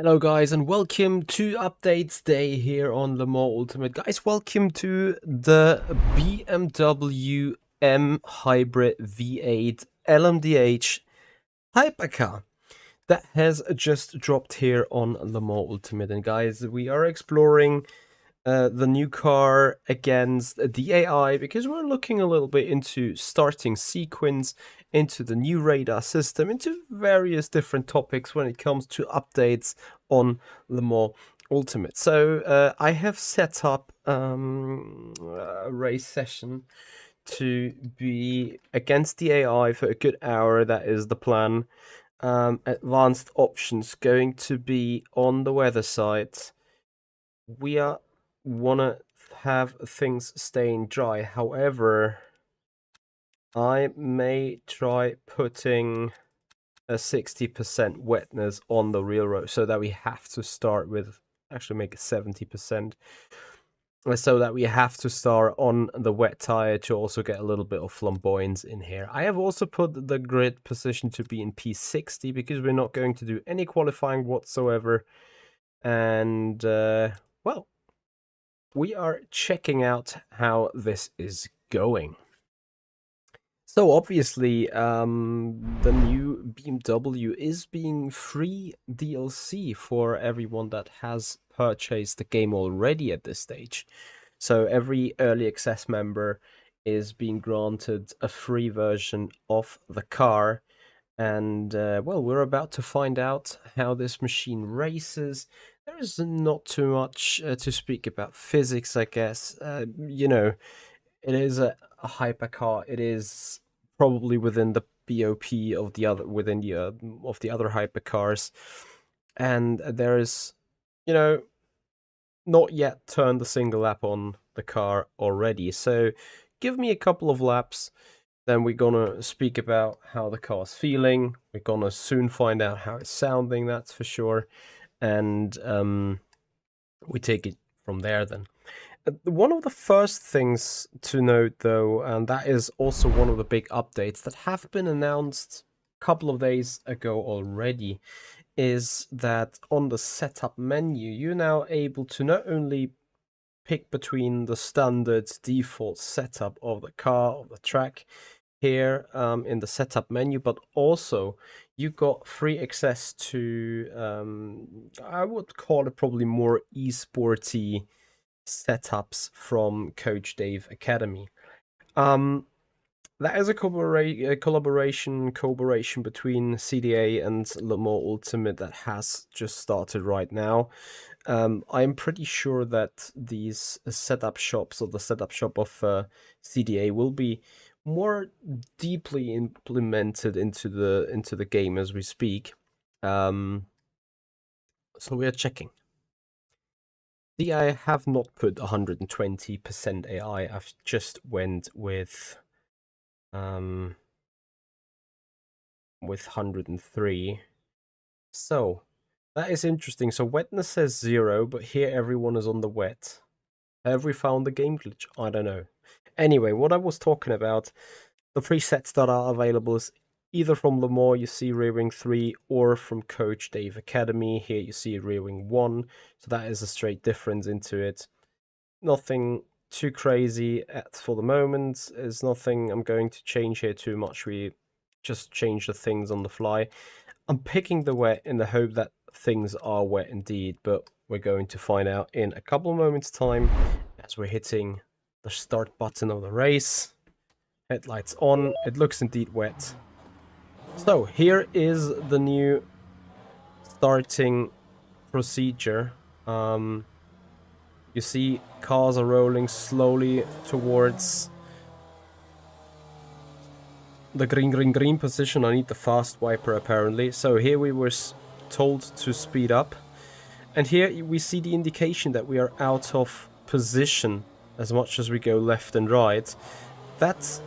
Hello guys and welcome to Updates Day here on Le Mans Ultimate. Guys, welcome to the BMW M Hybrid V8 LMDh Hypercar that has just dropped here on Le Mans Ultimate. And guys, we are exploring the new car against the AI because we're looking a little bit into starting sequence, into the new radar system, into various different topics when it comes to updates on Le Mans Ultimate. So I have set up a race session to be against the AI for a good hour. That is the plan. Advanced options going to be on the weather side. We are wanna have things staying dry. However, I may try putting a 60% wetness on the real road so that we have to start with, actually make it 70%, so that we have to start on the wet tire to also get a little bit of flamboyance in here. I have also put the grid position to be in P60 because we're not going to do any qualifying whatsoever. And well, we are checking out how this is going. So obviously, the new BMW is being free DLC for everyone that has purchased the game already at this stage. So every early access member is being granted a free version of the car. And well, we're about to find out how this machine races. There is not too much to speak about physics, I guess. You know, it is a hypercar. It is probably within the BOP of the other of the other hypercars, and there is, you know, not yet turned a single lap on the car already. So give me a couple of laps, then we're gonna speak about how the car's feeling. We're gonna soon find out how it's sounding, that's for sure, and we take it from there then. One of the first things to note, though, and that is also one of the big updates that have been announced a couple of days ago already, is that on the setup menu, you're now able to not only pick between the standard default setup of the car, of the track, here in the setup menu, but also you got free access to, I would call it probably more esporty setups from Coach Dave Academy. That is a collaboration between CDA and Le Mans Ultimate that has just started right now. I'm pretty sure that these setup shops, or the setup shop of CDA, will be more deeply implemented into the game as we speak. So we are checking. I have not put 120% AI. I've just went with 103. So that is interesting. So wetness says 0, but here everyone is on the wet. Have we found the game glitch? I don't know. Anyway, what I was talking about, the presets that are available is either from Le Mans, you see Rear Wing 3, or from Coach Dave Academy. Here you see Rear Wing 1, so that is a straight difference into it. Nothing too crazy for the moment. There's nothing I'm going to change here too much. We just change the things on the fly. I'm picking the wet in the hope that things are wet indeed, but we're going to find out in a couple of moments' time as we're hitting the start button of the race. Headlights on. It looks indeed wet. So here is the new starting procedure. You see cars are rolling slowly towards the green position. I need the fast wiper apparently. So here we were told to speed up. And here we see the indication that we are out of position as much as we go left and right. That,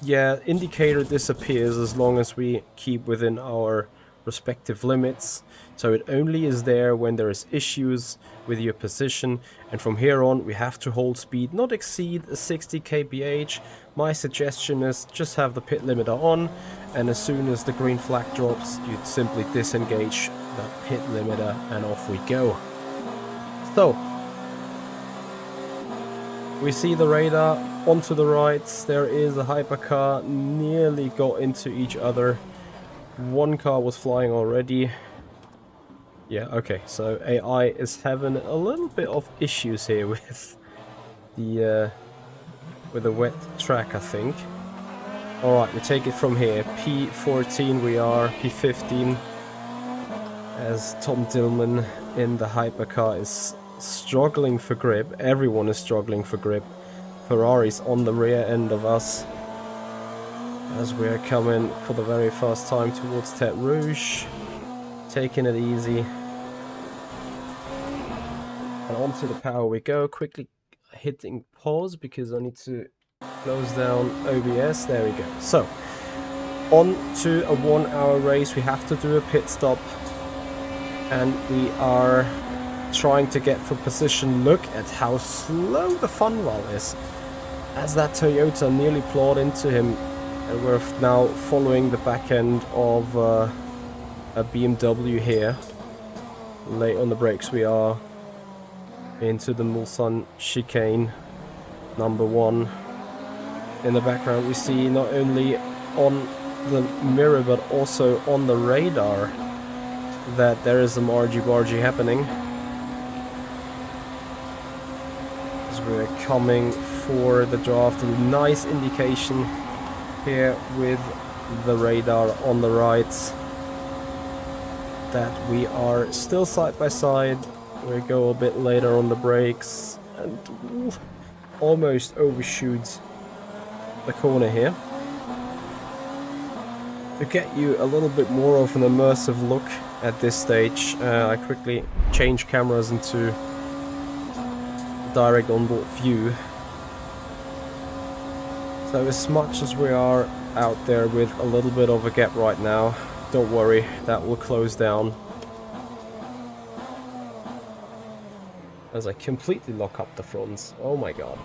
yeah, indicator disappears as long as we keep within our respective limits. So it only is there when there is issues with your position, and from here on we have to hold speed not exceed 60 kph. My suggestion is just have the pit limiter on, and as soon as the green flag drops, you simply disengage the pit limiter and off we go. So we see the radar onto the right. There is a hypercar, nearly got into each other. One car was flying already. Yeah, okay, so AI is having a little bit of issues here with the wet track, I think. Alright, we take it from here. P14 we are, P15. As Tom Dillman in the hypercar is struggling for grip. Everyone is struggling for grip. Ferrari's on the rear end of us as we're coming for the very first time towards Tête Rouge. Taking it easy. And onto the power we go. Quickly hitting pause because I need to close down OBS. There we go. So, on to a 1 hour race. We have to do a pit stop. And we are trying to get for position. Look at how slow the Funwell is, as that Toyota nearly plowed into him, and we're now following the back end of a BMW here. Late on the brakes we are, into the Mulsanne chicane, number 1. In the background we see not only on the mirror but also on the radar that there is some argy-bargy happening. We're coming for the draft. A nice indication here with the radar on the right that we are still side by side. We go a bit later on the brakes and almost overshoot the corner here. To get you a little bit more of an immersive look at this stage, I quickly change cameras into direct onboard view. So as much as we are out there with a little bit of a gap right now, don't worry, that will close down as I completely lock up the fronts. Oh my god.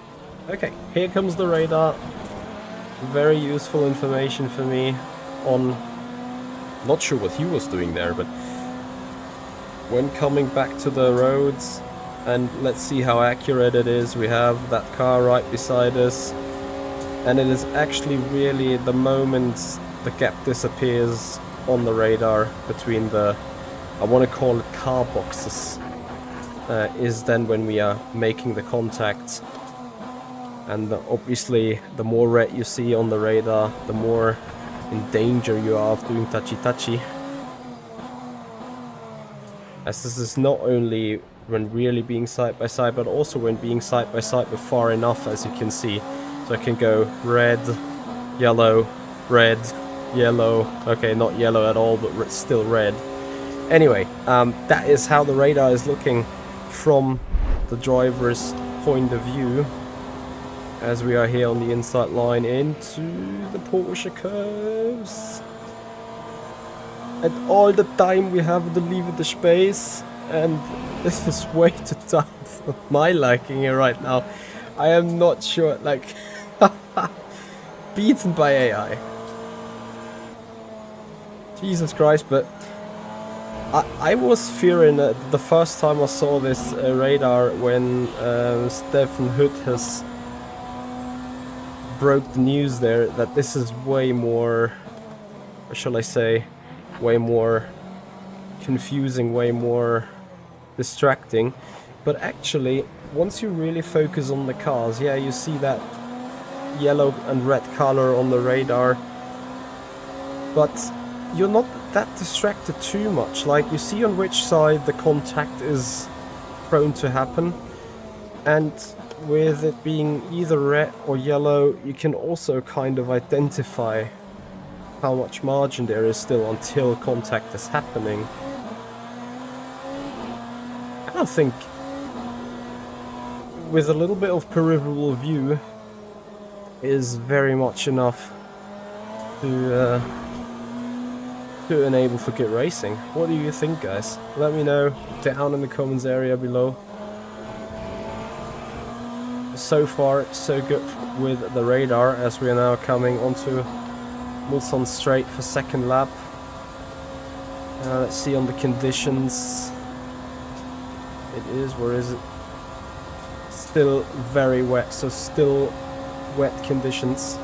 Okay, here comes the radar. Very useful information for me on, not sure what he was doing there, but when coming back to the roads. And let's see how accurate it is. We have that car right beside us, and it is actually really the moment the gap disappears on the radar between the, I want to call it car boxes, is then when we are making the contact. And obviously the more red you see on the radar, the more in danger you are of doing touchy-touchy. As this is not only when really being side by side, but also when being side by side but far enough, as you can see. So I can go red, yellow, red, yellow. Okay, not yellow at all, but still red. Anyway, that is how the radar is looking from the driver's point of view, as we are here on the inside line into the Porsche curves. And all the time we have to leave the space. And this is way too tight for my liking here right now. I am not sure, like, beaten by AI. Jesus Christ, but I was fearing the first time I saw this radar when Stefan Hood has broke the news there, that this is way more, or shall I say, way more confusing, way more distracting. But actually, once you really focus on the cars, yeah, you see that yellow and red color on the radar, but you're not that distracted too much. Like, you see on which side the contact is prone to happen, and with it being either red or yellow, you can also kind of identify how much margin there is still until contact is happening. I think with a little bit of peripheral view is very much enough to to enable for good racing. What do you think, guys? Let me know down in the comments area below. So far, so good with the radar, as we are now coming onto Mulsanne Straight for second lap. Let's see on the conditions. It is, where is it? Still very wet, so still wet conditions.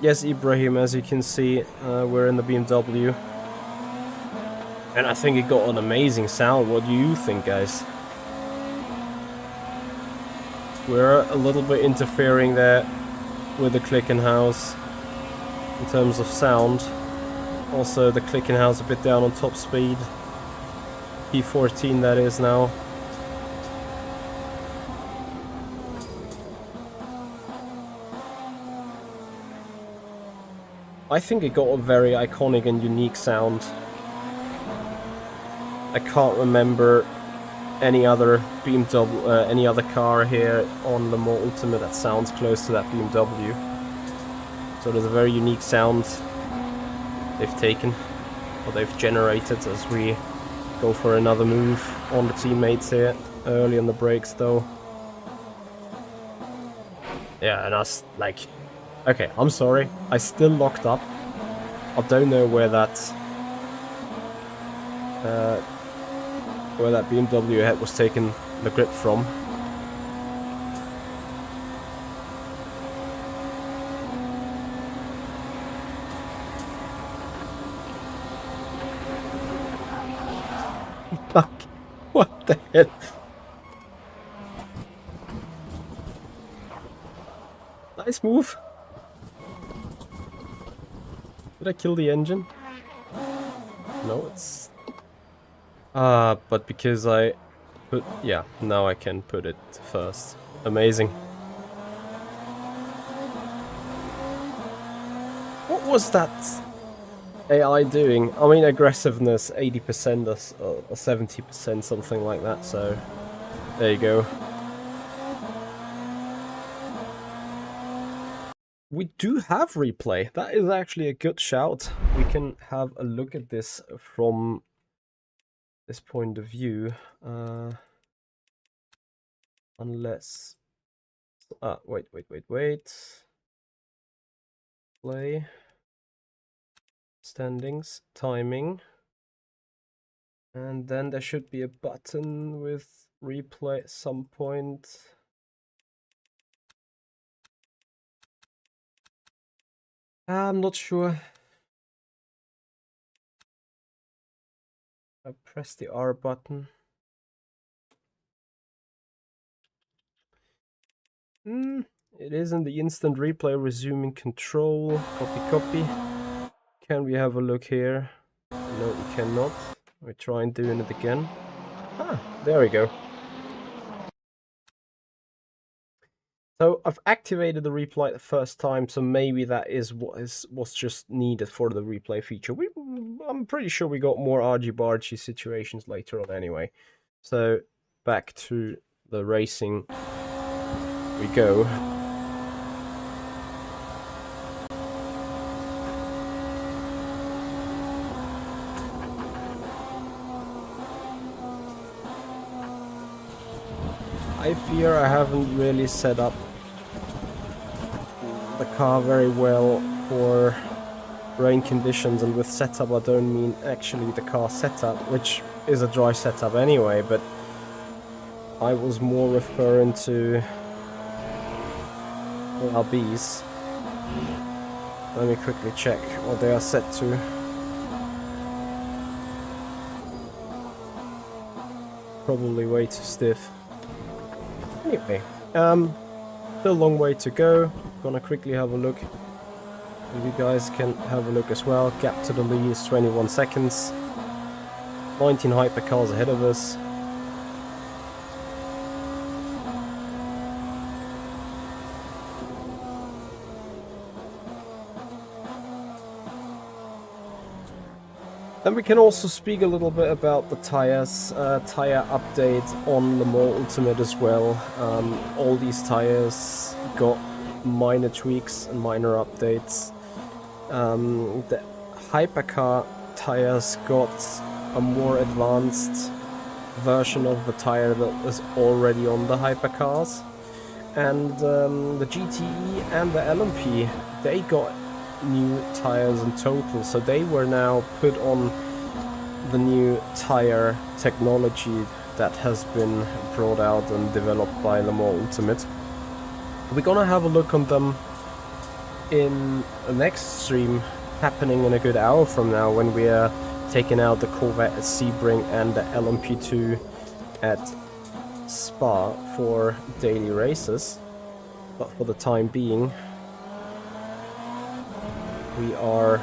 Yes, Ibrahim, as you can see, we're in the BMW. And I think it got an amazing sound. What do you think, guys? We're a little bit interfering there with the Clickenhaus in terms of sound. Also, the Clickenhaus a bit down on top speed. P14 that is now. I think it got a very iconic and unique sound. I can't remember any other BMW, any other car here on Le Mans Ultimate that sounds close to that BMW. So there's a very unique sound they've taken, or they've generated, as we go for another move on the teammates here, early on the brakes though. Yeah, and us, like, okay, I'm sorry, I still locked up. I don't know where that BMW head was taking the grip from. Fuck. What the hell? Nice move. Did I kill the engine? No, it's... but because I put... Yeah, now I can put it first. Amazing. What was that AI doing? I mean, aggressiveness 80% or 70%, something like that, so... There you go. We do have replay. That is actually a good shout. We can have a look at this from this point of view. Unless... wait. Play. Standings. Timing. And then there should be a button with replay at some point. I'm not sure. I press the R button. It is in the instant replay, resuming control. Copy. Can we have a look here? No, we cannot. We try and doing it again. Ah, there we go. So I've activated the replay the first time, so maybe that is what's just needed for the replay feature. I'm pretty sure we got more argy-bargy situations later on anyway. So back to the racing we go. I fear I haven't really set up the car very well for rain conditions, and with setup I don't mean actually the car setup, which is a dry setup anyway, but I was more referring to LBs. Let me quickly check what they are set to. Probably way too stiff. Anyway, still a long way to go. Gonna quickly have a look. You guys can have a look as well. Gap to the lead is 21 seconds. 19 hypercars ahead of us. Then we can also speak a little bit about the tires, tire update on Le Mans Ultimate as well. All these tires got minor tweaks and minor updates. The Hypercar tires got a more advanced version of the tire that is already on the Hypercars. And the GTE and the LMP, they got new tires in total, so they were now put on the new tire technology that has been brought out and developed by Le Mans Ultimate. We're gonna have a look on them in the next stream happening in a good hour from now, when we are taking out the Corvette at Sebring and the LMP2 at Spa for daily races. But for the time being, we are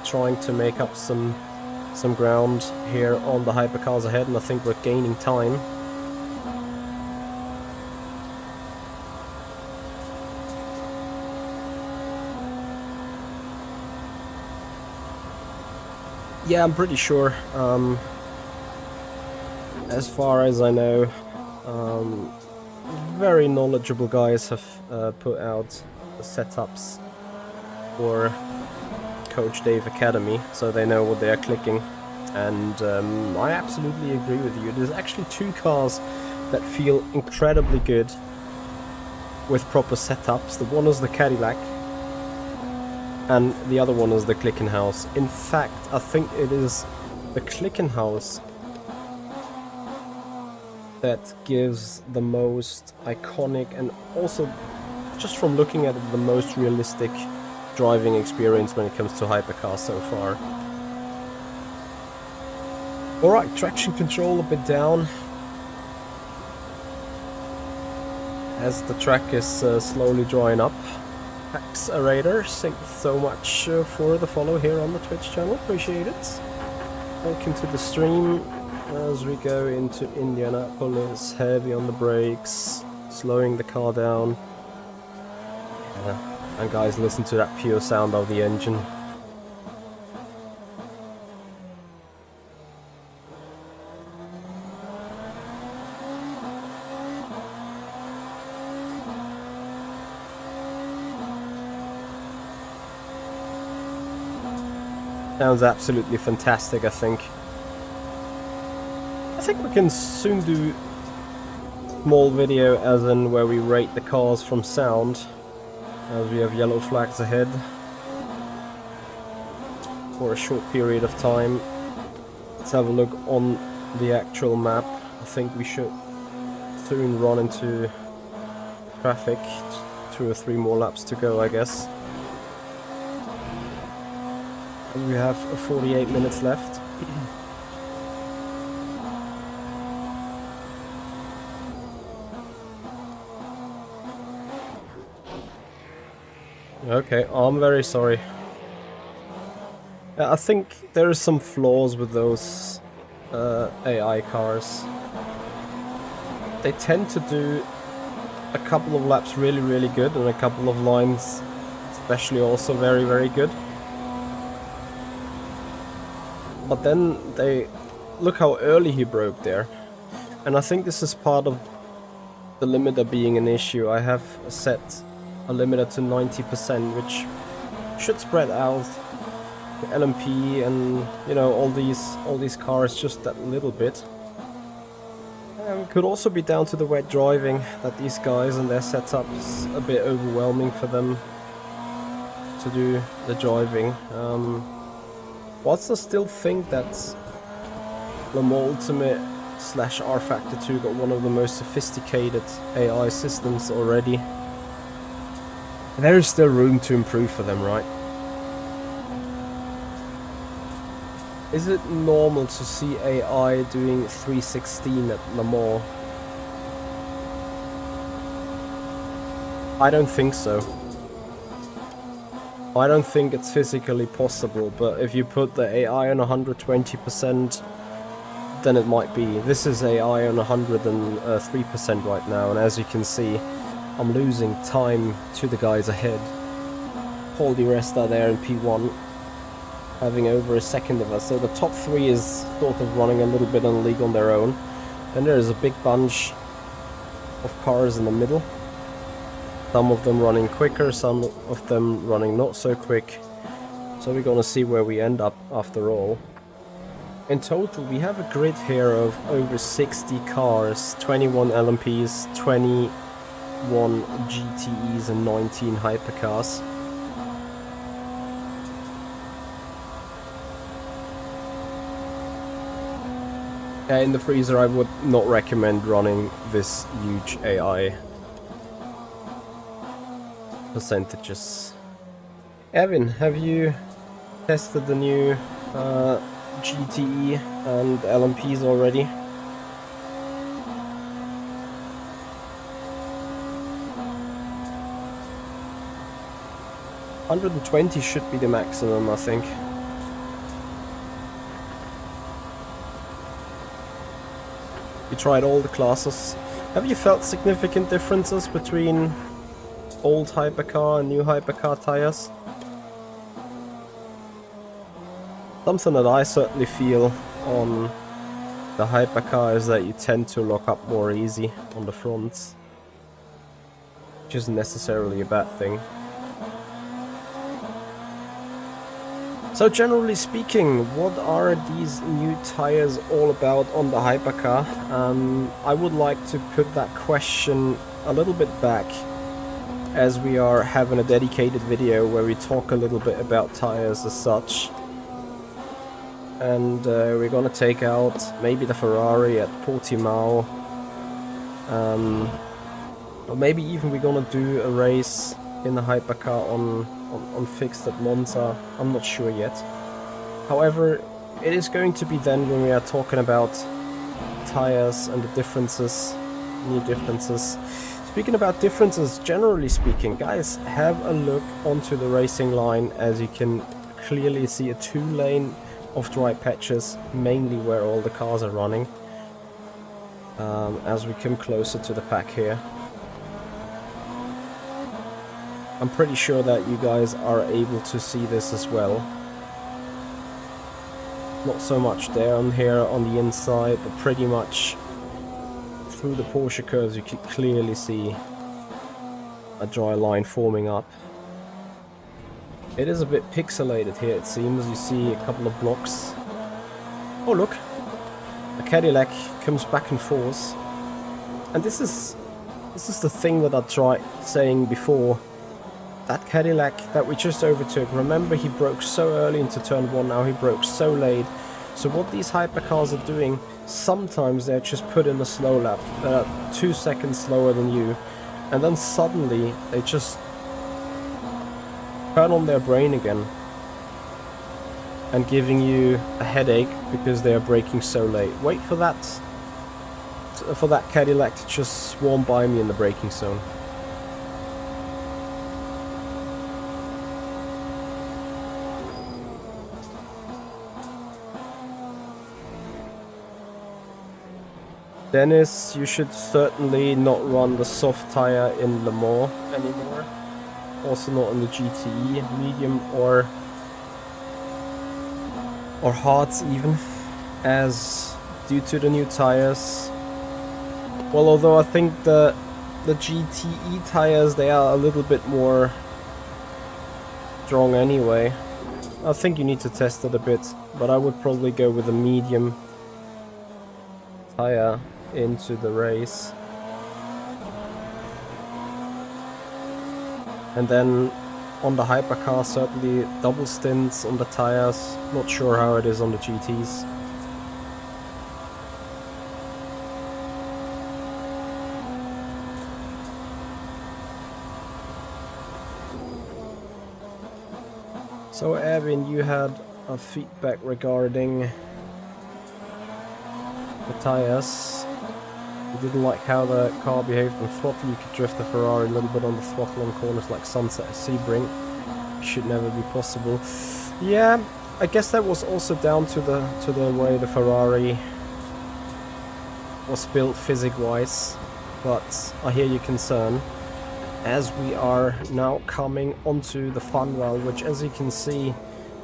trying to make up some ground here on the Hypercars ahead, and I think we're gaining time. Yeah, I'm pretty sure. As far as I know, very knowledgeable guys have put out the setups for Coach Dave Academy, so they know what they are clicking. And I absolutely agree with you. There's actually two cars that feel incredibly good with proper setups. The one is the Cadillac, and the other one is the Clickenhouse. In fact, I think it is the Clickenhouse that gives the most iconic, and also, just from looking at it, the most realistic driving experience when it comes to Hypercars so far. Alright, traction control a bit down, as the track is slowly drying up. Accelerator, thank you so much for the follow here on the Twitch channel, appreciate it. Welcome to the stream as we go into Indianapolis, heavy on the brakes, slowing the car down. And guys, listen to that pure sound of the engine. Sounds absolutely fantastic, I think. I think we can soon do a small video as in where we rate the cars from sound, as we have yellow flags ahead for a short period of time. Let's have a look on the actual map. I think we should soon run into traffic. 2 or 3 more laps to go, I guess. We have 48 minutes left. Okay, I'm very sorry. I think there are some flaws with those AI cars. They tend to do a couple of laps really good, and a couple of lines especially also very good. But then they look how early he broke there, and I think this is part of the limiter being an issue. I have set a limiter to 90%, which should spread out the LMP and, you know, all these cars just that little bit. Could also be down to the wet driving, that these guys and their setups a bit overwhelming for them to do the driving. Whilst I still think that Le Mans Ultimate / R Factor 2 got one of the most sophisticated AI systems already, there is still room to improve for them, right? Is it normal to see AI doing 316 at Le Mans? I don't think so. I don't think it's physically possible, but if you put the AI on 120%, then it might be. This is AI on 103% right now, and as you can see, I'm losing time to the guys ahead. Paul Di Resta there in P1. having over a second of us. So the top 3 is sort of running a little bit on the league on their own. Then there's a big bunch of cars in the middle. Some of them running quicker, some of them running not so quick. So we're gonna see where we end up after all. In total, we have a grid here of over 60 cars, 21 LMPs, 21 GTEs and 19 Hypercars. In the freezer, I would not recommend running this huge AI percentages. Evan, have you tested the new GTE and LMPs already? $120 should be the maximum, I think. You tried all the classes. Have you felt significant differences between old Hypercar and new Hypercar tires? Something that I certainly feel on the Hypercar is that you tend to lock up more easy on the fronts, which isn't necessarily a bad thing. So generally speaking, what are these new tires all about on the Hypercar? I would like to put that question a little bit back, as we are having a dedicated video where we talk a little bit about tires as such. And we're gonna take out maybe the Ferrari at Portimao, or maybe even we're gonna do a race in the Hypercar on fixed at Monza. I'm not sure yet. However, it is going to be then when we are talking about tires and the differences, new differences. Speaking about differences, generally speaking, guys, have a look onto the racing line. As you can clearly see, a 2-lane of dry patches, mainly where all the cars are running. As we come closer to the pack here, I'm pretty sure that you guys are able to see this as well. Not so much down here on the inside, but pretty much through the Porsche curves you can clearly see a dry line forming up. It is a bit pixelated here, it seems. You see a couple of blocks. Oh look, a Cadillac comes back and forth. And this is the thing that I tried saying before. That Cadillac that we just overtook, remember he broke so early into turn 1, now he broke so late. So what these Hypercars are doing, sometimes they're just put in a slow lap, they're 2 seconds slower than you, and then suddenly they just turn on their brain again and giving you a headache because they are braking so late. Wait for that Cadillac to just swarm by me in the braking zone. Dennis, you should certainly not run the soft tire in Le Mans anymore. Also not in the GTE, medium or hards even, as due to the new tires. Well, although I think the GTE tires, they are a little bit more strong anyway. I think you need to test it a bit, but I would probably go with a medium tire into the race. And then on the Hypercar, certainly double stints on the tires. Not sure how it is on the GTs. So Erwin, you had a feedback regarding the tires. You didn't like how the car behaved on throttle. You could drift the Ferrari a little bit on the throttle on corners like Sunset Sebring. Should never be possible. Yeah, I guess that was also down to the way the Ferrari was built physics-wise. But I hear your concern. As we are now coming onto the fun well, which, as you can see,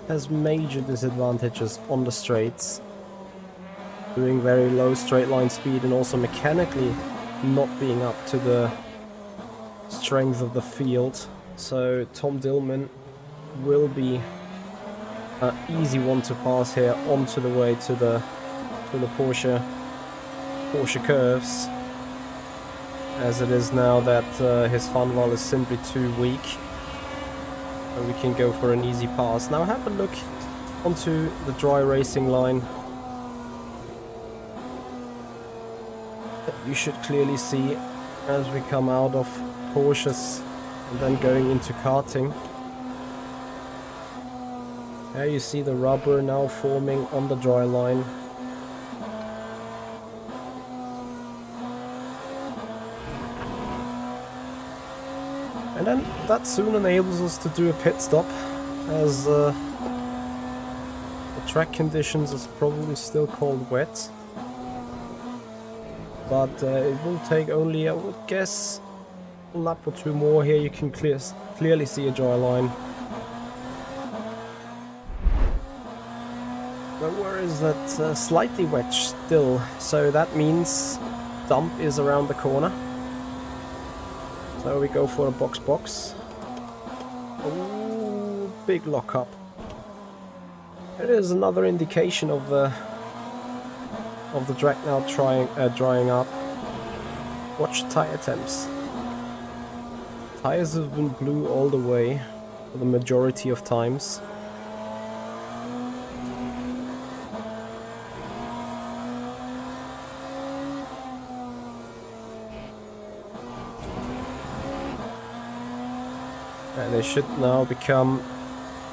has major disadvantages on the straights, doing very low straight line speed and also mechanically not being up to the strength of the field. So Tom Dillman will be an easy one to pass here onto the way to the Porsche curves, as it is now that his fun wall is simply too weak, and we can go for an easy pass. Now have a look onto the dry racing line. You should clearly see as we come out of Porsches and then going into karting. There you see the rubber now forming on the dry line. And then that soon enables us to do a pit stop, as the track conditions is probably still cold wet. But it will take only, I would guess, a lap or two more. Here you can clearly see a dry line. But where is that? Slightly wet still, so that means dump is around the corner. So we go for a box. Ooh, big lockup. It is another indication of the track now drying up. Watch tire temps. Tires have been blue all the way for the majority of times. And they should now become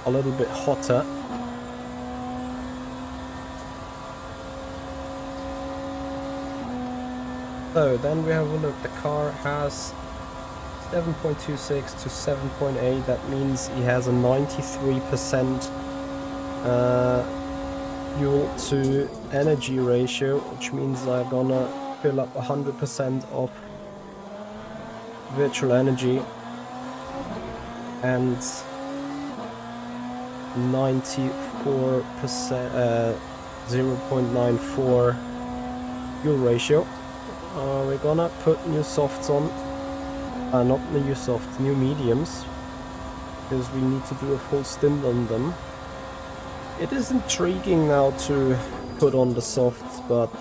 a little bit hotter. So then we have a look. The car has 7.26 to 7.8. That means he has a 93% fuel to energy ratio, which means I'm gonna fill up 100% of virtual energy and 94% 0.94 fuel ratio. We're gonna put new softs on, not new softs, new mediums, because we need to do a full stint on them. It is intriguing now to put on the softs, but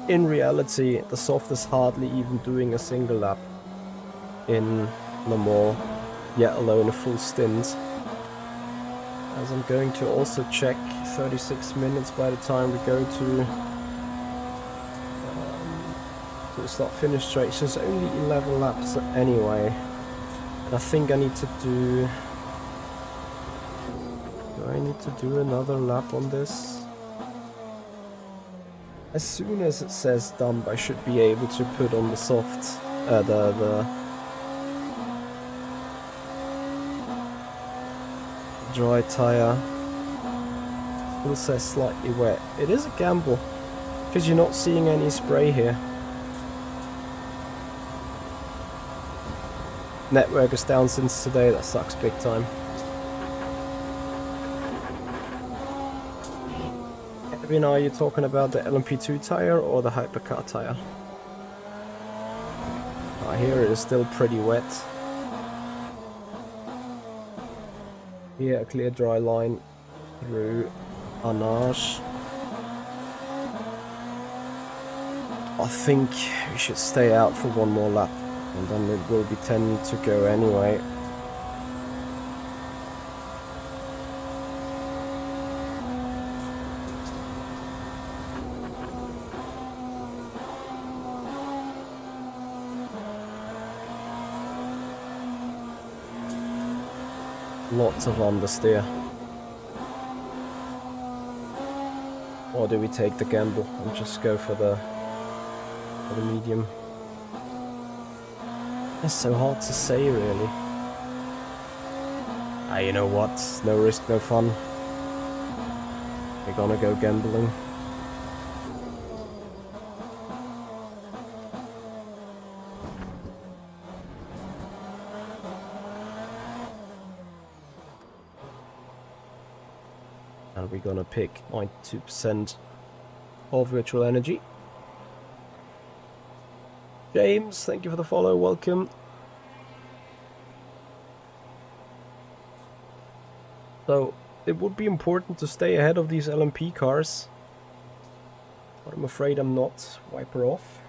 in reality the soft is hardly even doing a single lap in Le Mans, yet alone a full stint. As I'm going to also check 36 minutes by the time we go to the start finish straight. So it's only 11 laps anyway. And I think I need to do... Do I need to do another lap on this? As soon as it says dump, I should be able to put on the soft, the dry tire. Still says slightly wet. It is a gamble, because you're not seeing any spray here. Network is down since today, that sucks big time. Edwin, are you talking about the LMP2 tire or the Hypercar tire? Here it is still pretty wet. Here a clear dry line through Arnage. I think we should stay out for one more lap, and then it will be 10 to go anyway. Lots of understeer. Or do we take the gamble and just go for the medium? It's so hard to say, really. You know what? No risk, no fun. We're gonna go gambling. And we're gonna pick 92% of virtual energy. James, thank you for the follow, welcome. So, it would be important to stay ahead of these LMP cars. But I'm afraid I'm not. Wiper off.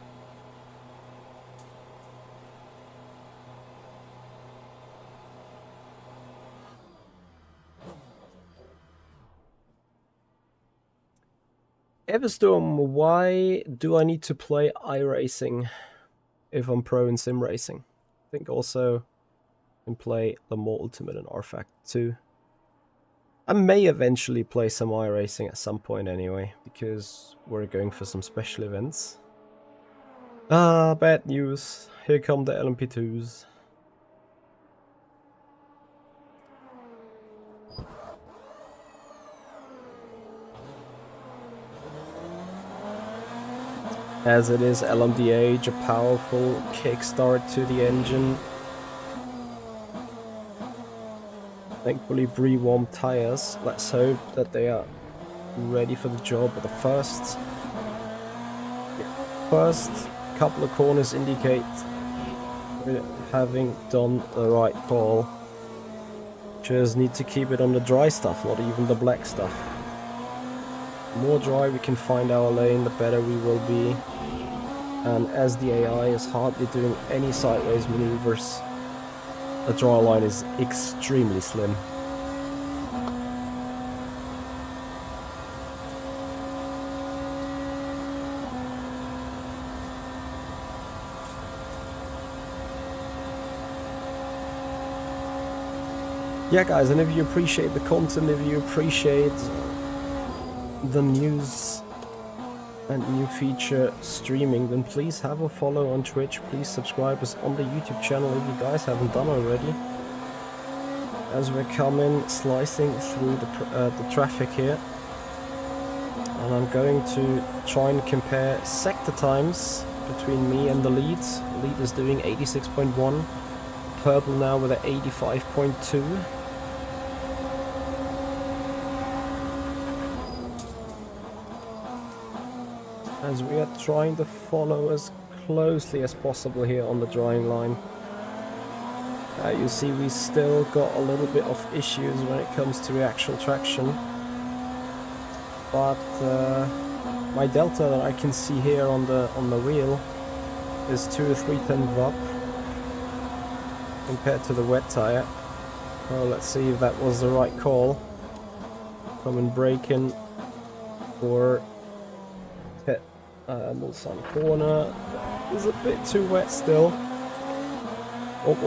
Everstorm, why do I need to play iRacing if I'm pro in Simracing? I think also I can play Le Mans Ultimate and RFAC too. I may eventually play some iRacing at some point anyway, because we're going for some special events. Ah, bad news. Here come the LMP2s. As it is LMDh, a powerful kickstart to the engine. Thankfully pre-warmed tires. Let's hope that they are ready for the job. But the first couple of corners indicate we're having done the right call. Just need to keep it on the dry stuff, not even the black stuff. The more dry we can find our lane, the better we will be. And as the AI is hardly doing any sideways maneuvers, the dry line is extremely slim. Yeah guys, and if you appreciate the content, if you appreciate the news and new feature streaming, then please have a follow on Twitch. Please subscribe us on the YouTube channel if you guys haven't done already. As we're coming, slicing through the traffic here. And I'm going to try and compare sector times between me and the lead. The lead is doing 86.1. Purple now with an 85.2. As we are trying to follow as closely as possible here on the drying line. You see we still got a little bit of issues when it comes to reaction traction. But my delta that I can see here on the wheel is 2 or 3 tenths up compared to the wet tire. Well, let's see if that was the right call. Coming braking for Mulsanne corner. It was a bit too wet still. What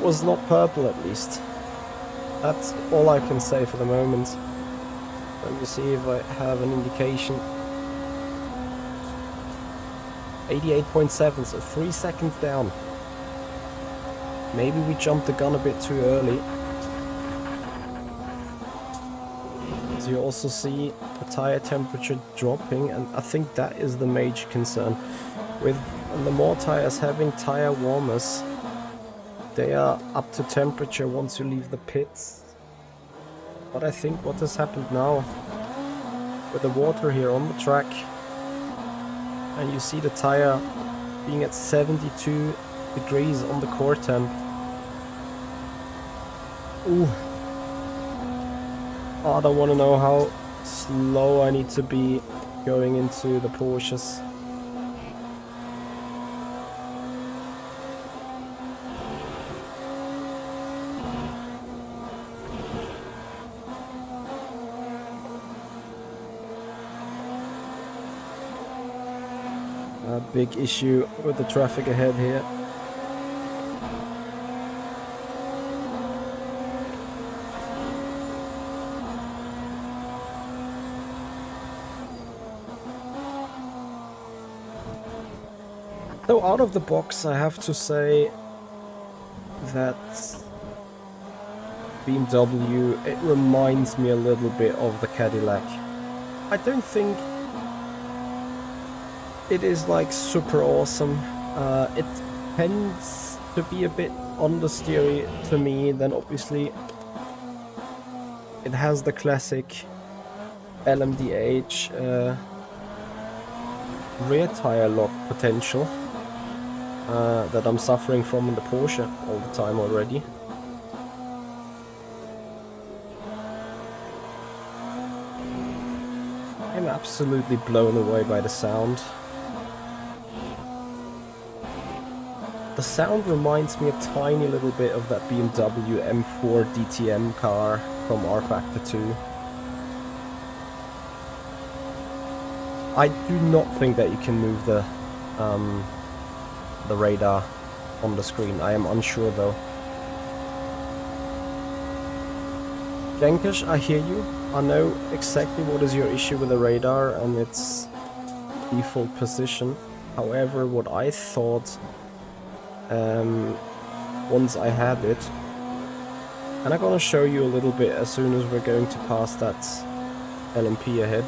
was not purple at least. That's all I can say for the moment. Let me see if I have an indication. 88.7, so 3 seconds down. Maybe we jumped the gun a bit too early. As you also see the tire temperature dropping, and I think that is the major concern. With the more tires having tire warmers, they are up to temperature once you leave the pits. But I think what has happened now with the water here on the track, and you see the tire being at 72 degrees on the core temp. Ooh. I don't want to know how slow I need to be going into the Porsches. A big issue with the traffic ahead here. So out of the box, I have to say that BMW, it reminds me a little bit of the Cadillac. I don't think it is like super awesome. It tends to be a bit understeery to me. Then obviously it has the classic LMDh rear tire lock potential that I'm suffering from in the Porsche all the time already. I'm absolutely blown away by the sound. The sound reminds me a tiny little bit of that BMW M4 DTM car from R Factor 2. I do not think that you can move the radar on the screen. I am unsure though. Genkish, I hear you. I know exactly what is your issue with the radar and its default position. However, what I thought once I had it, and I'm gonna show you a little bit as soon as we're going to pass that LMP ahead.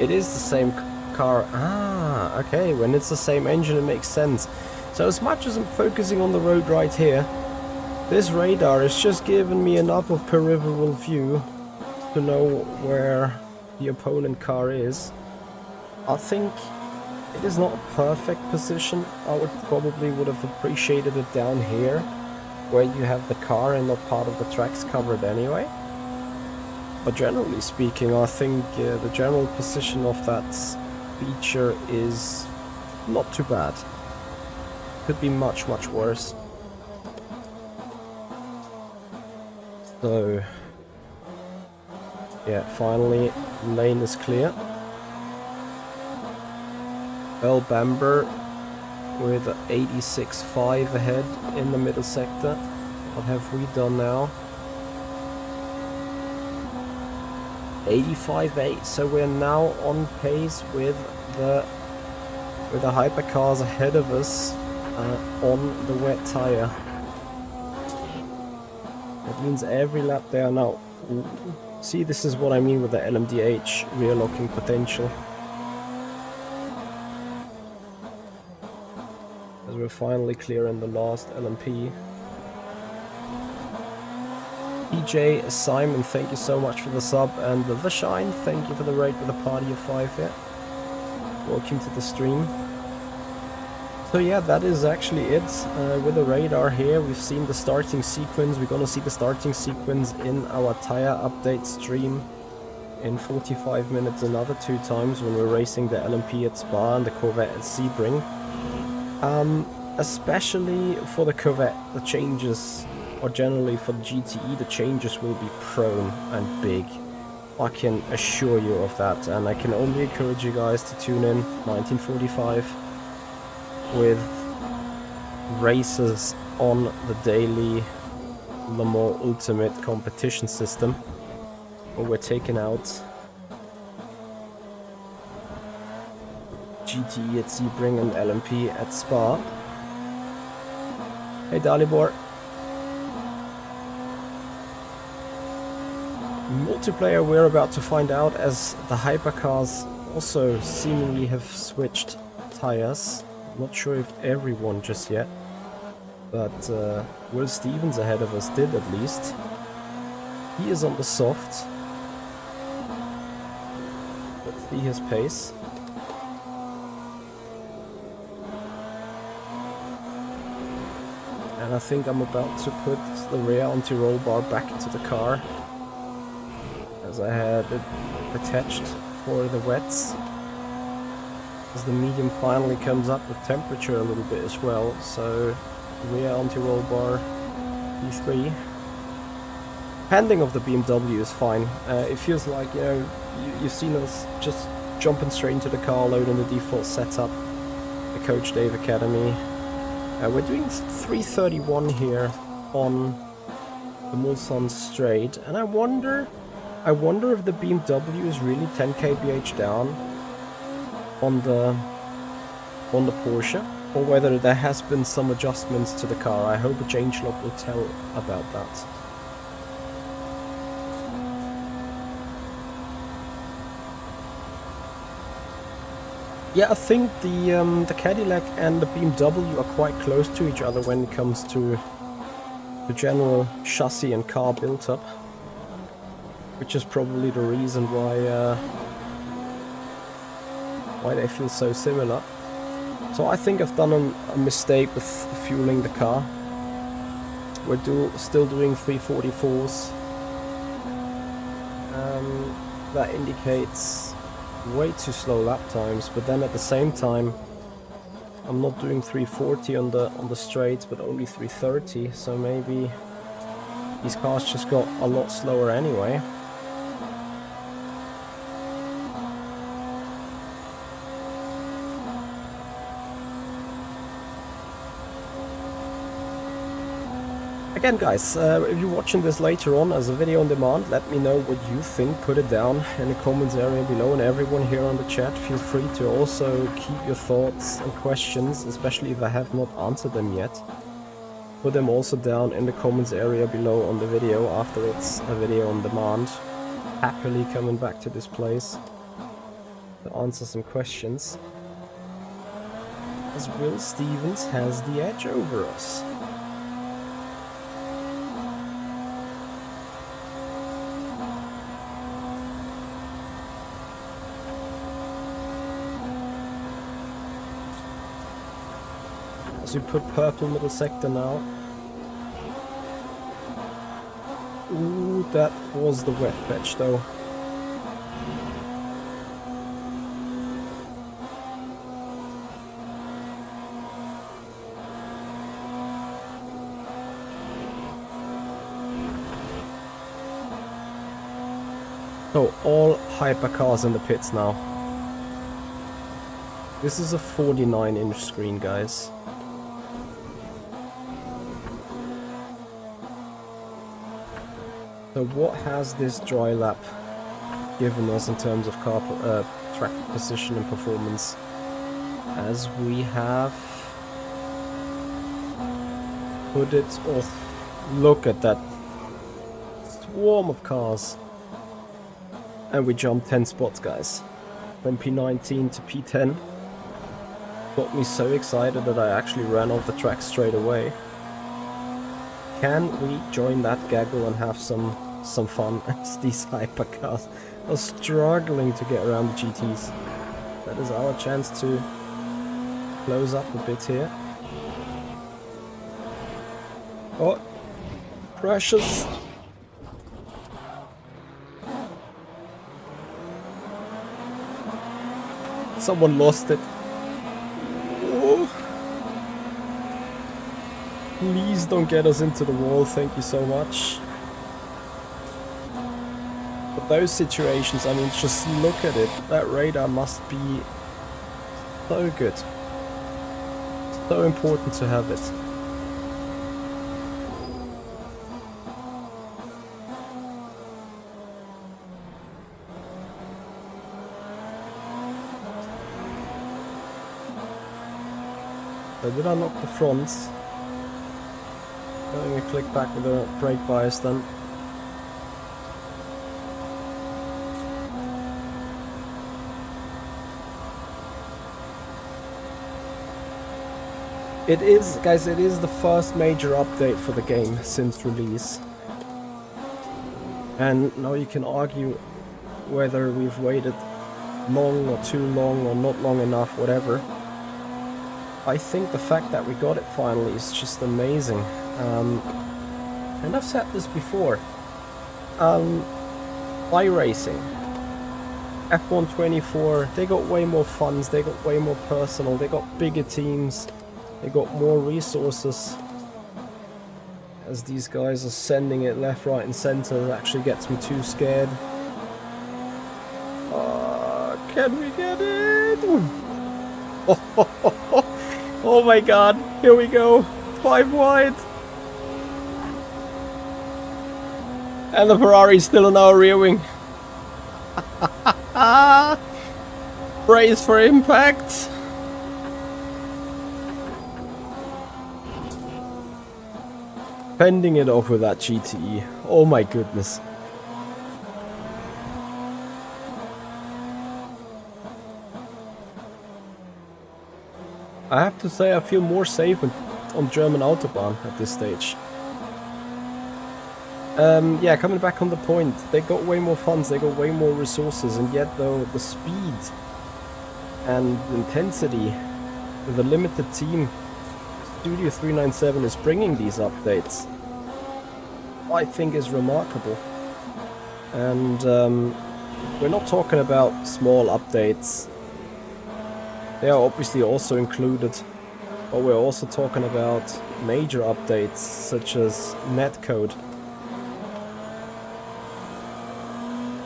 It is the same car. Ah, okay, when it's the same engine it makes sense. So as much as I'm focusing on the road right here, this radar is just giving me enough of peripheral view to know where the opponent car is. I think it is not a perfect position. I would have appreciated it down here, where you have the car and not part of the tracks covered anyway. But generally speaking, I think the general position of that feature is not too bad. Could be much, much worse. So, yeah, finally, lane is clear. Earl Bamber with 86.5 ahead in the middle sector. What have we done now? 85.8, so we're now on pace with the hypercars ahead of us on the wet tire. That means every lap they are now. See, this is what I mean with the LMDh rear locking potential. As we're finally clearing the last LMP. PJ, Simon, thank you so much for the sub, and the Shine, thank you for the raid with a party of 5 here. Welcome to the stream. So yeah, that is actually it with the radar here. We've seen the starting sequence. We're gonna see the starting sequence in our tire update stream in 45 minutes another 2 times when we're racing the LMP at Spa and the Corvette at Sebring. Especially for the Corvette, the changes, or generally for the GTE, the changes will be prone and big. I can assure you of that, and I can only encourage you guys to tune in 1945 with races on the daily Le Mans Ultimate competition system, where we're taking out GTE at Sebring and LMP at Spa. Hey Dalibor. Multiplayer we're about to find out, as the hypercars also seemingly have switched tires. Not sure if everyone just yet, but Will Stevens ahead of us did at least. He is on the soft. Let's see his pace. And I think I'm about to put the rear anti-roll bar back into the car, as I had it attached for the wets. As the medium finally comes up with temperature a little bit as well, so rear anti-roll bar P3. Handling of the BMW is fine. It feels like, you know, you've seen us just jumping straight into the car, loading the default setup, the Coach Dave Academy. We're doing 331 here on the Mulsanne straight, and I wonder if the BMW is really 10 kbh down on the Porsche, or whether there has been some adjustments to the car. I hope a changelog will tell about that. Yeah, I think the Cadillac and the BMW are quite close to each other when it comes to the general chassis and car build-up, which is probably the reason why they feel so similar. So I think I've done a mistake with fueling the car. We're still doing 344s. That indicates way too slow lap times, but then at the same time I'm not doing 340 on the straights but only 330, so maybe these cars just got a lot slower anyway. Again guys, if you're watching this later on as a video on demand, let me know what you think. Put it down in the comments area below, and everyone here on the chat, feel free to also keep your thoughts and questions, especially if I have not answered them yet. Put them also down in the comments area below on the video after it's a video on demand. Happily coming back to this place to answer some questions, as Will Stevens has the edge over us. We put purple middle sector now. Ooh, that was the wet patch though. So all hypercars in the pits now. This is a 49-inch screen, guys. So what has this dry lap given us in terms of car track position and performance? As we have put it off. Look at that swarm of cars. And we jumped 10 spots, guys. From P19 to P10. Got me so excited that I actually ran off the track straight away. Can we join that gaggle and have some fun as these hypercars are struggling to get around the GTs? That is our chance to close up a bit here. Oh, precious. Someone lost it. Oh. Please don't get us into the wall, thank you so much. But those situations, I mean, just look at it. That radar must be so good. So important to have it. So did I knock the fronts? Let me click back with the brake bias then. It is, guys, it is the first major update for the game since release. And now you can argue whether we've waited long or too long or not long enough, whatever. I think the fact that we got it finally is just amazing. And I've said this before. iRacing, F124, they got way more funds, they got way more personal, they got bigger teams, they got more resources. As these guys are sending it left, right and center, it actually gets me too scared. Can we get it? Oh my god, here we go, 5 wide. And the Ferrari's still on our rear wing. Brace for impact. Fending it off with that GTE. Oh my goodness. I have to say I feel more safe on German Autobahn at this stage. Yeah, coming back on the point, they got way more funds, they got way more resources, and yet though the speed and intensity with a limited team, Studio 397 is bringing these updates, I think is remarkable. And we're not talking about small updates. They are obviously also included, but we're also talking about major updates such as netcode.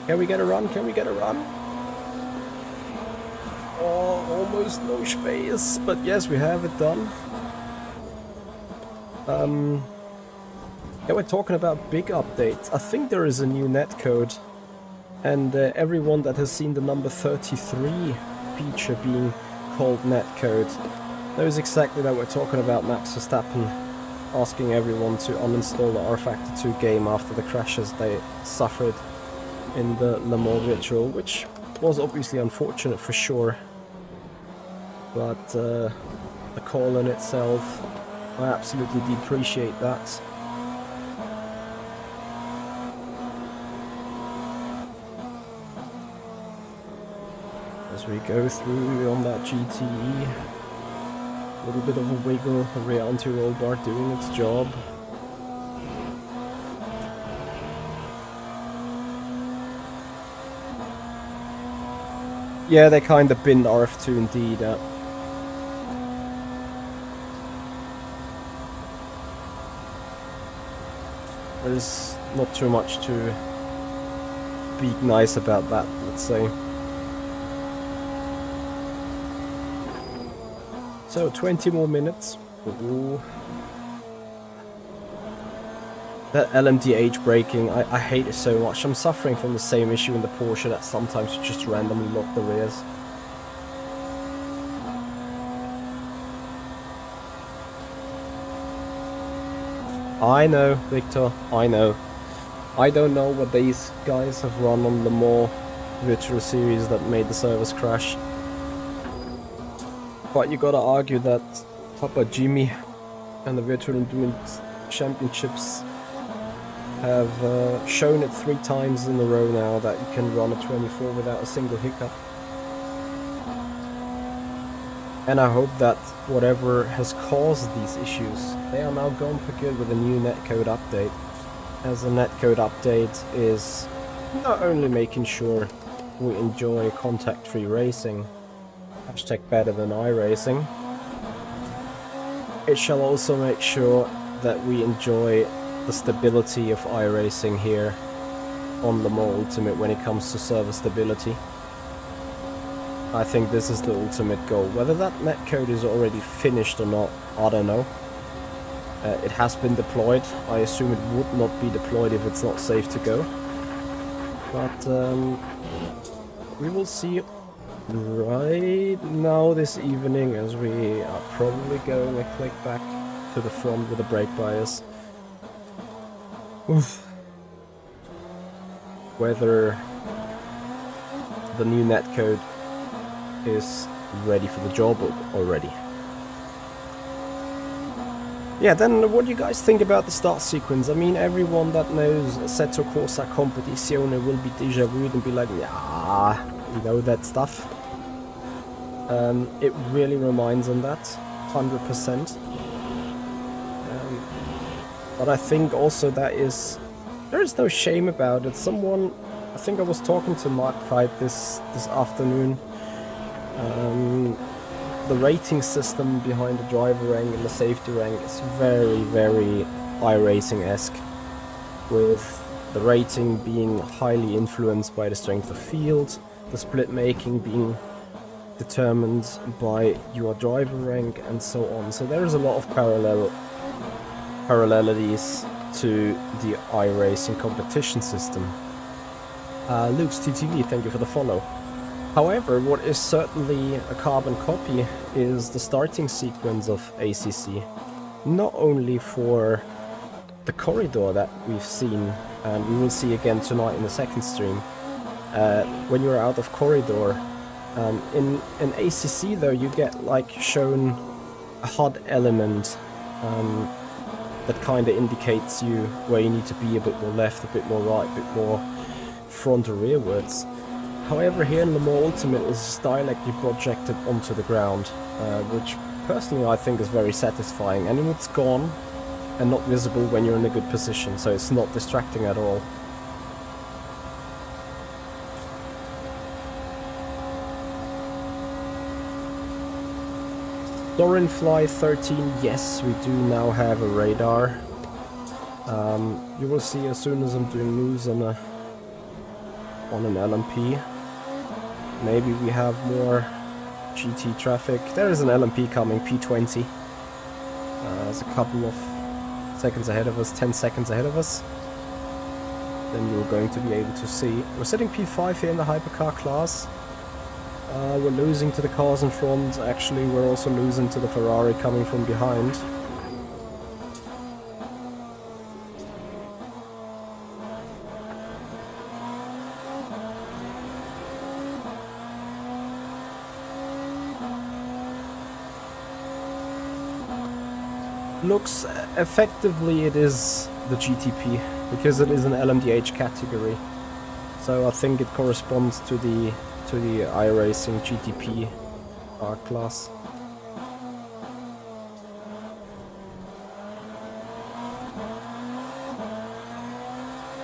Can we get a run? Can we get a run? Oh, almost no space, but yes, we have it done. Yeah, we're talking about big updates. I think there is a new netcode, and everyone that has seen the number 33 feature being called netcode knows exactly that we're talking about. Max Verstappen asking everyone to uninstall the R-Factor 2 game after the crashes they suffered in the Le Mans Virtual, which was obviously unfortunate for sure, but the call in itself, I absolutely depreciate that. As we go through on that GTE, a little bit of a wiggle, a rear anti-roll bar doing its job. Yeah, they kind of binned RF2 indeed. There's not too much to speak nice about that, let's say. So 20 more minutes. Ooh. That LMDh braking, I hate it so much. I'm suffering from the same issue in the Porsche that sometimes you just randomly lock the rears. I know, Victor, I know. I don't know what these guys have run on the more Virtual Series that made the servers crash. But you gotta argue that Papa Jimmy and the Virtual Endurance Championships have shown it 3 times in a row now that you can run a 24 without a single hiccup. And I hope that whatever has caused these issues, they are now gone for good with a new netcode update. As a netcode update is not only making sure we enjoy contact-free racing, hashtag better than iRacing, it shall also make sure that we enjoy the stability of iRacing here on Le Mans Ultimate when it comes to server stability. I think this is the ultimate goal. Whether that netcode is already finished or not, I don't know. It has been deployed. I assume it would not be deployed if it's not safe to go. But we will see right now this evening, as we are probably going a click back to the front with the brake bias. Oof. Whether the new netcode is ready for the job already. Yeah, then what do you guys think about the start sequence? I mean, everyone that knows Assetto Corsa Competizione will be déjà vu and be like, yeah, you know that stuff. It really reminds on that, 100%. But I think also there is no shame about it. Someone, I think I was talking to Mark Fight this afternoon. The rating system behind the driver rank and the safety rank is very, very iRacing-esque, with the rating being highly influenced by the strength of field, the split making being determined by your driver rank, and so on. So there is a lot of parallelities to the iRacing competition system. Luke's TTV, thank you for the follow. However, what is certainly a carbon copy is the starting sequence of ACC. Not only for the corridor that we've seen, and we will see again tonight in the second stream, when you're out of corridor. In ACC though, you get like shown HUD element that kind of indicates you where you need to be, a bit more left, a bit more right, a bit more front or rearwards. However, here in Le Mans Ultimate is directly projected onto the ground, which personally I think is very satisfying, and it's gone and not visible when you're in a good position, so it's not distracting at all. Fly 13, yes, we do now have a radar. You will see as soon as I'm doing moves on an LMP. Maybe we have more GT traffic. There is an LMP coming, P20. There's a couple of seconds ahead of us, 10 seconds ahead of us. Then you're going to be able to see. We're sitting P5 here in the Hypercar class. We're losing to the cars in front. Actually, we're also losing to the Ferrari coming from behind. Looks effectively it is the GTP, because it is an LMDh category. So I think it corresponds to the iRacing GTP class.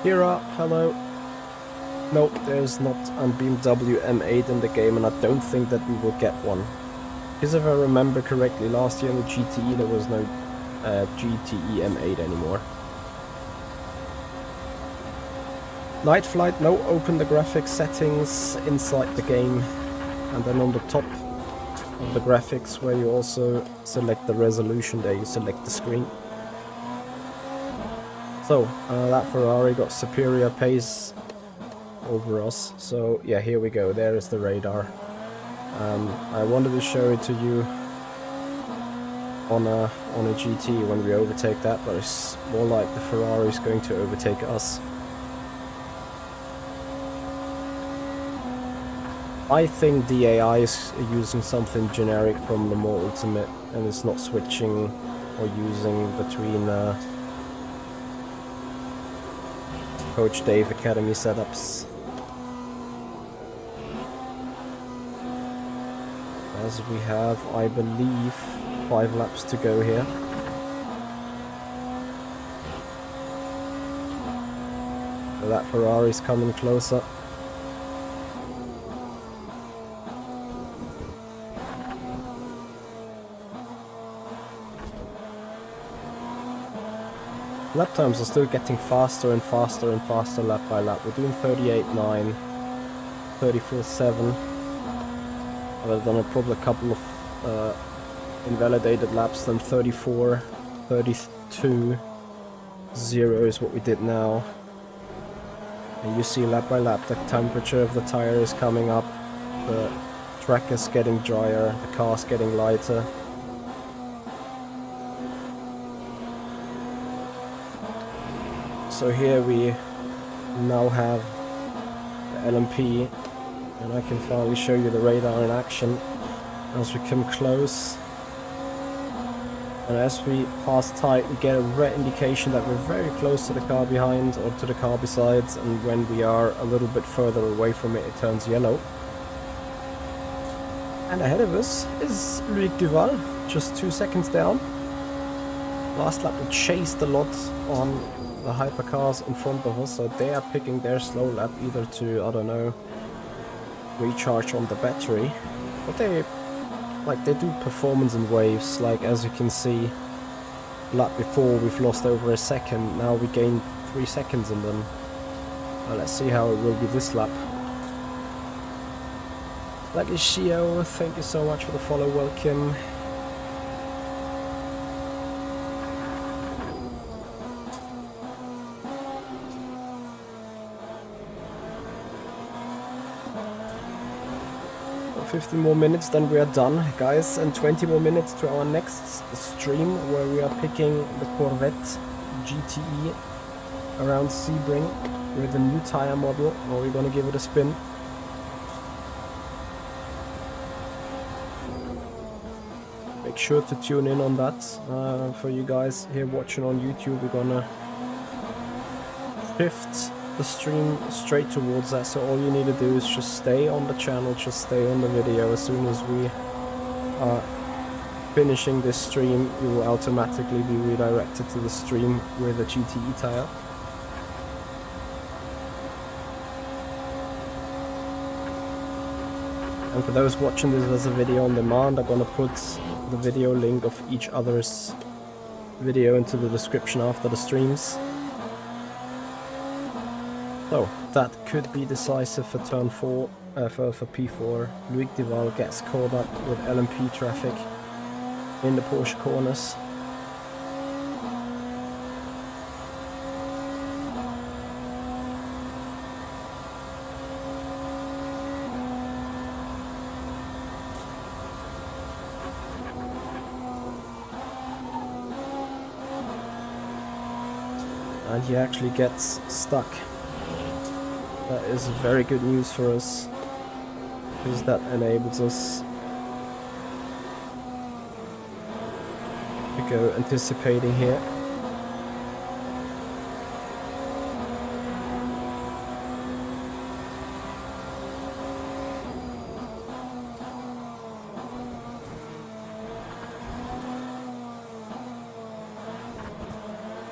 Hira, hello. Nope, there's not a BMW M8 in the game, and I don't think that we will get one. Because if I remember correctly, last year in the GTE there was no GTE M8 anymore. Night flight, no, open the graphics settings inside the game, and then on the top of the graphics where you also select the resolution, there you select the screen. So that Ferrari got superior pace over us, so yeah, here we go, there is the radar. I wanted to show it to you on a GT when we overtake that, but it's more like the Ferrari is going to overtake us. I think the AI is using something generic from the more Ultimate, and it's not switching or using between Coach Dave Academy setups. As we have, I believe, 5 laps to go here. So that Ferrari's coming closer. Lap times are still getting faster and faster and faster lap by lap. We're doing 38.9, 34.7. I've done probably a couple of invalidated laps, then 34, 32, 0 is what we did now. And you see lap by lap the temperature of the tire is coming up, the track is getting drier, the car's getting lighter. So here we now have the LMP, and I can finally show you the radar in action as we come close. And as we pass tight, we get a red indication that we're very close to the car behind or to the car besides, and when we are a little bit further away from it, it turns yellow. And ahead of us is Loïc Duval, just 2 seconds down. Last lap we chased a lot on the hypercars in front of us, so they are picking their slow lap either to, I don't know, recharge on the battery, but they do performance in waves. Like as you can see, lap before we've lost over a second, now we gained 3 seconds in them. Let's see how it will be this lap. Lucky Shio, thank you so much for the follow, welcome. For 15 more minutes, then we are done, guys, and 20 more minutes to our next stream where we are picking the Corvette GTE around Sebring with a new tire model, where we're gonna give it a spin. make sure to tune in on that. For you guys here watching on YouTube, we're gonna shift the stream straight towards that, so all you need to do is just stay on the channel, just stay on the video. As soon as we are finishing this stream, you will automatically be redirected to the stream with a GTE tire. And for those watching this as a video on demand, I'm gonna put the video link of each other's video into the description after the streams. So that could be decisive for turn 4, for P4. Loic Duval gets caught up with LMP traffic in the Porsche corners. And he actually gets stuck. That is very good news for us, because that enables us to go anticipating here.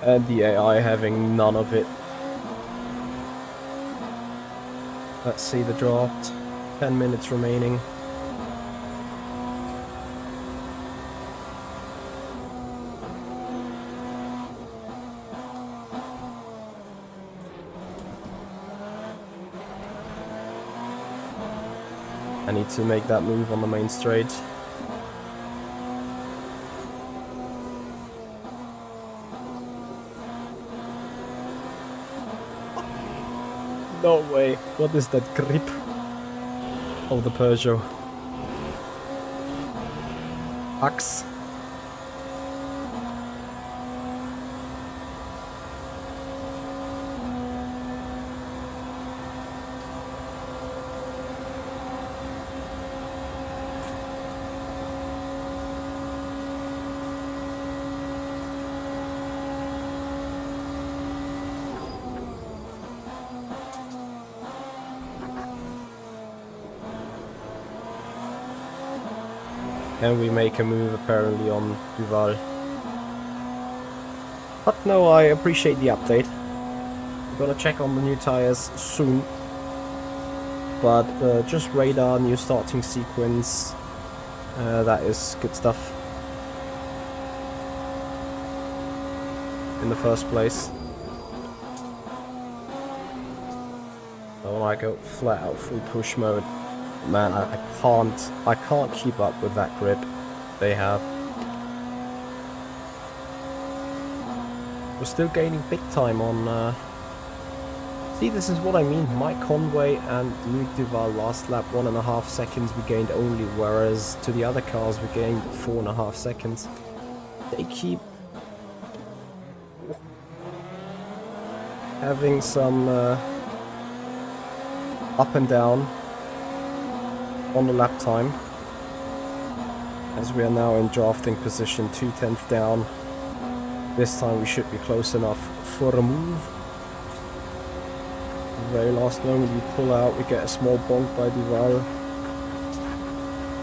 And the AI having none of it. Let's see the draft. 10 minutes remaining. I need to make that move on the main straight. No way. What is that grip of the Peugeot? Axe. Can we make a move apparently on Duval? But no, I appreciate the update. I'm gonna check on the new tires soon. But just radar, new starting sequence, that is good stuff. In the first place. So when I go flat out full push mode, man, I can't keep up with that grip they have. We're still gaining big time on. See, this is what I mean. Mike Conway and Loic Duval last lap 1.5 seconds we gained only, whereas to the other cars we gained 4.5 seconds. They keep having some up and down on the lap time, as we are now in drafting position, 2/10 down. This time we should be close enough for a move. The very last moment we pull out, we get a small bonk by Duval,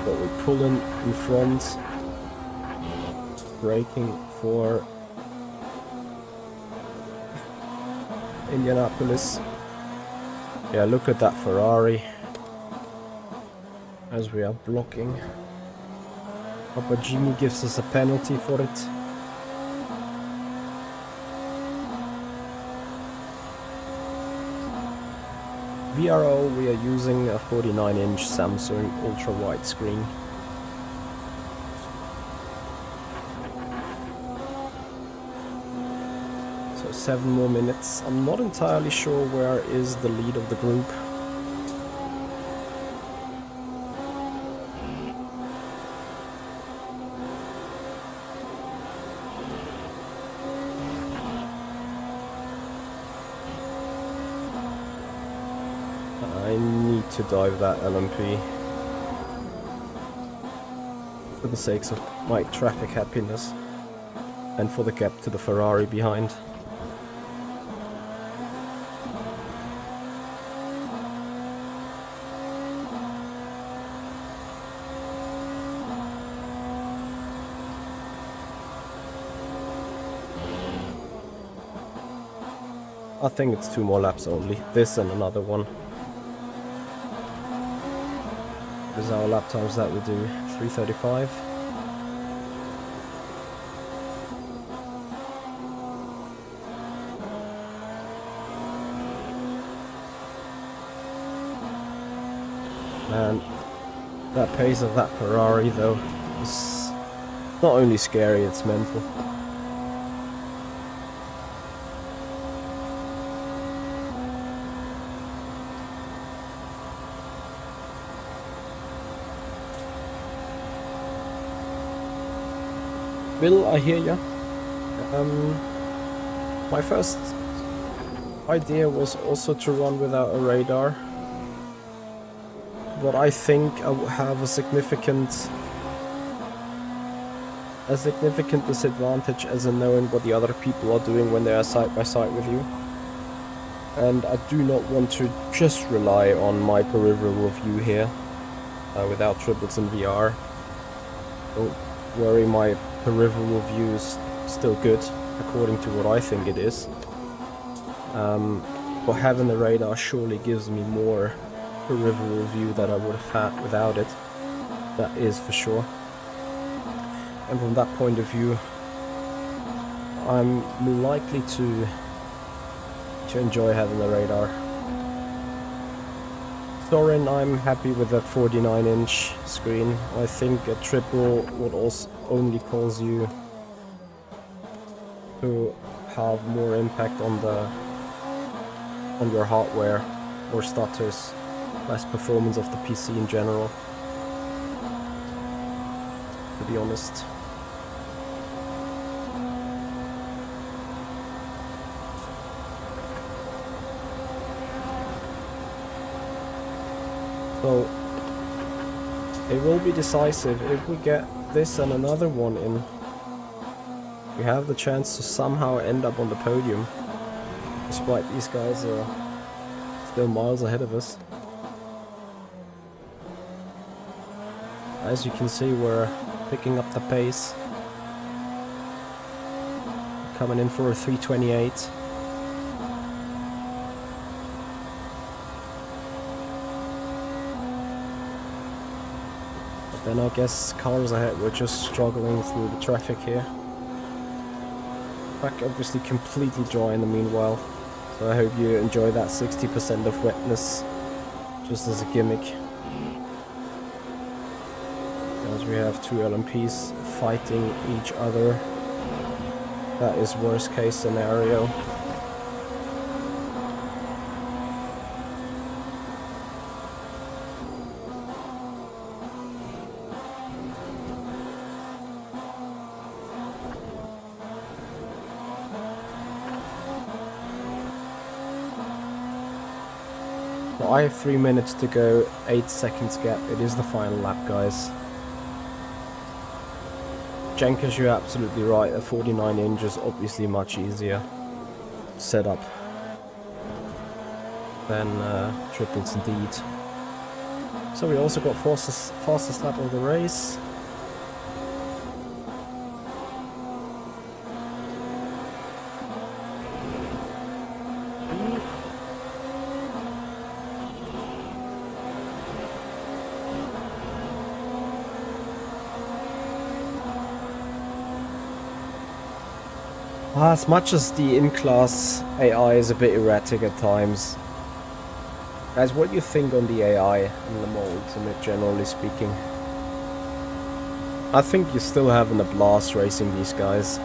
but we pull in front, braking for Indianapolis. Yeah, look at that Ferrari as we are blocking. Papa Jimmy gives us a penalty for it. VRO, we are using a 49-inch Samsung ultra wide screen. So 7 more minutes. I'm not entirely sure where is the lead of the group. I need to dive that LMP. for the sake of my traffic happiness and for the gap to the Ferrari behind. I think it's 2 more laps only. This and another one. This is our lap times that we do. 3:35. Man, that pace of that Ferrari though is not only scary, it's mental. Bill, I hear ya. My first idea was also to run without a radar, but I think I will have a significant disadvantage as in knowing what the other people are doing when they are side by side with you. And I do not want to just rely on my peripheral view here without triples in VR. Don't worry, my peripheral view is still good according to what I think it is. But having the radar surely gives me more peripheral view that I would have had without it. That is for sure. And from that point of view, I'm likely to enjoy having the radar. Thorin, I'm happy with that 49-inch screen. I think a triple would also only cause you to have more impact on your hardware, more stutters, less performance of the PC in general, to be honest. So it will be decisive if we get this and another one in. We have the chance to somehow end up on the podium, despite these guys are still miles ahead of us. As you can see, we're picking up the pace, coming in for a 3:28. Then I guess cars ahead were just struggling through the traffic here. Track obviously completely dry in the meanwhile, so I hope you enjoy that 60% of wetness just as a gimmick. As we have 2 LMPs fighting each other, that is worst case scenario. I have 3 minutes to go, 8 seconds gap. It is the final lap, guys. Jenkins, you're absolutely right. A 49-inch is obviously much easier setup than triples indeed. So we also got fastest lap of the race. As much as the in-class AI is a bit erratic at times, guys, what do you think on the AI in Le Mans Ultimate, generally speaking? I think you're still having a blast racing these guys.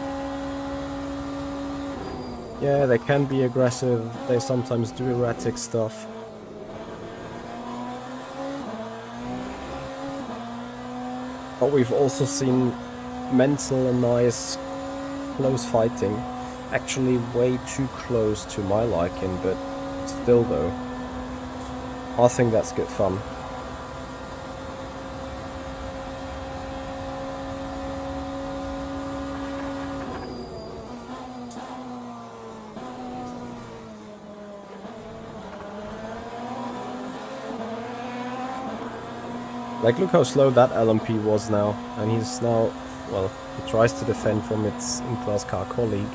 Yeah, they can be aggressive, they sometimes do erratic stuff. But we've also seen mental and nice close fighting, actually way too close to my liking, but still though, I think that's good fun. Like, look how slow that LMP was now, and he's now, well, he tries to defend from its in-class car colleague.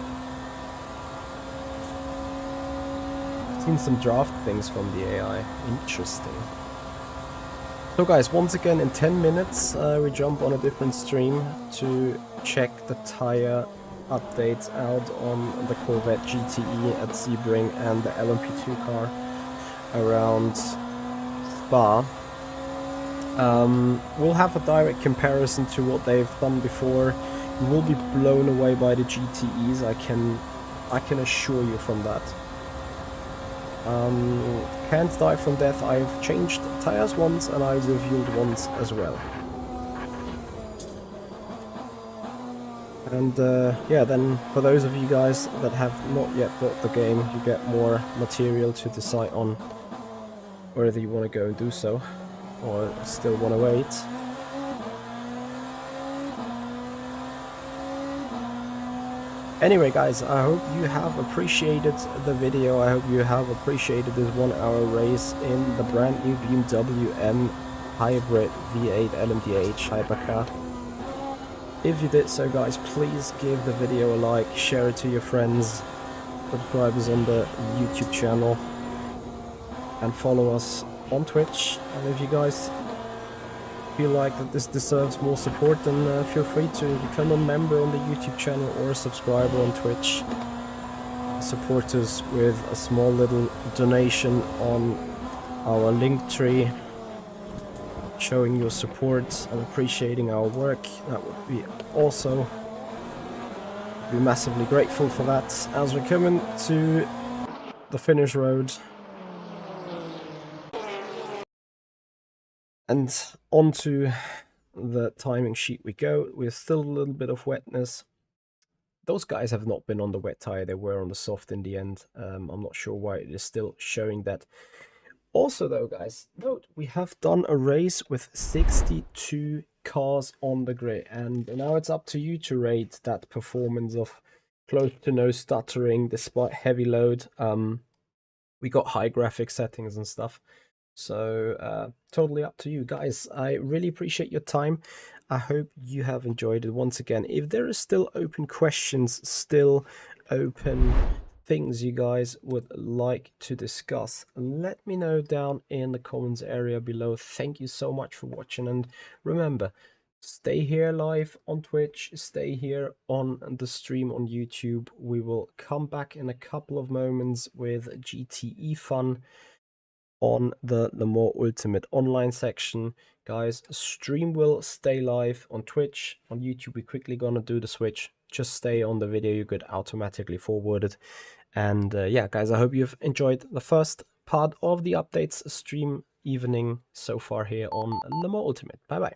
I've seen some draft things from the AI. Interesting. So guys, once again, in 10 minutes, we jump on a different stream to check the tire updates out on the Corvette GTE at Sebring and the LMP2 car around Spa. We'll have a direct comparison to what they've done before. You will be blown away by the GTEs, I can assure you from that. Can't die from death. I've changed tires once and I reviewed once as well. And yeah, then for those of you guys that have not yet bought the game, you get more material to decide on whether you want to go and do so or still want to wait. Anyway guys, I hope you have appreciated the video. I hope you have appreciated this 1 hour race in the brand new BMW M Hybrid V8 LMDh Hypercar. If you did so guys, please give the video a like, share it to your friends, subscribe us on the YouTube channel and follow us on Twitch. And if you guys feel like that this deserves more support, then feel free to become a member on the YouTube channel or a subscriber on Twitch. Support us with a small little donation on our Linktree, showing your support and appreciating our work. That would be also be massively grateful for that as we're coming to the finish road. And onto the timing sheet we go. With still a little bit of wetness. Those guys have not been on the wet tire, they were on the soft in the end. I'm not sure why it is still showing that. Also though guys, note we have done a race with 62 cars on the grid, and now it's up to you to rate that performance of close to no stuttering despite heavy load. We got high graphic settings and stuff. So totally up to you guys. I really appreciate your time. I hope you have enjoyed it. Once again, if there is still open questions, still open things you guys would like to discuss, let me know down in the comments area below. Thank you so much for watching, and remember, stay here live on Twitch, stay here on the stream on YouTube. We will come back in a couple of moments with GTE fun on the Le Mans Ultimate online section. Guys, stream will stay live on Twitch. On YouTube, we're quickly gonna do the switch. Just stay on the video, you get automatically forwarded. And yeah, guys, I hope you've enjoyed the first part of the updates stream evening so far here on Le Mans Ultimate. Bye bye.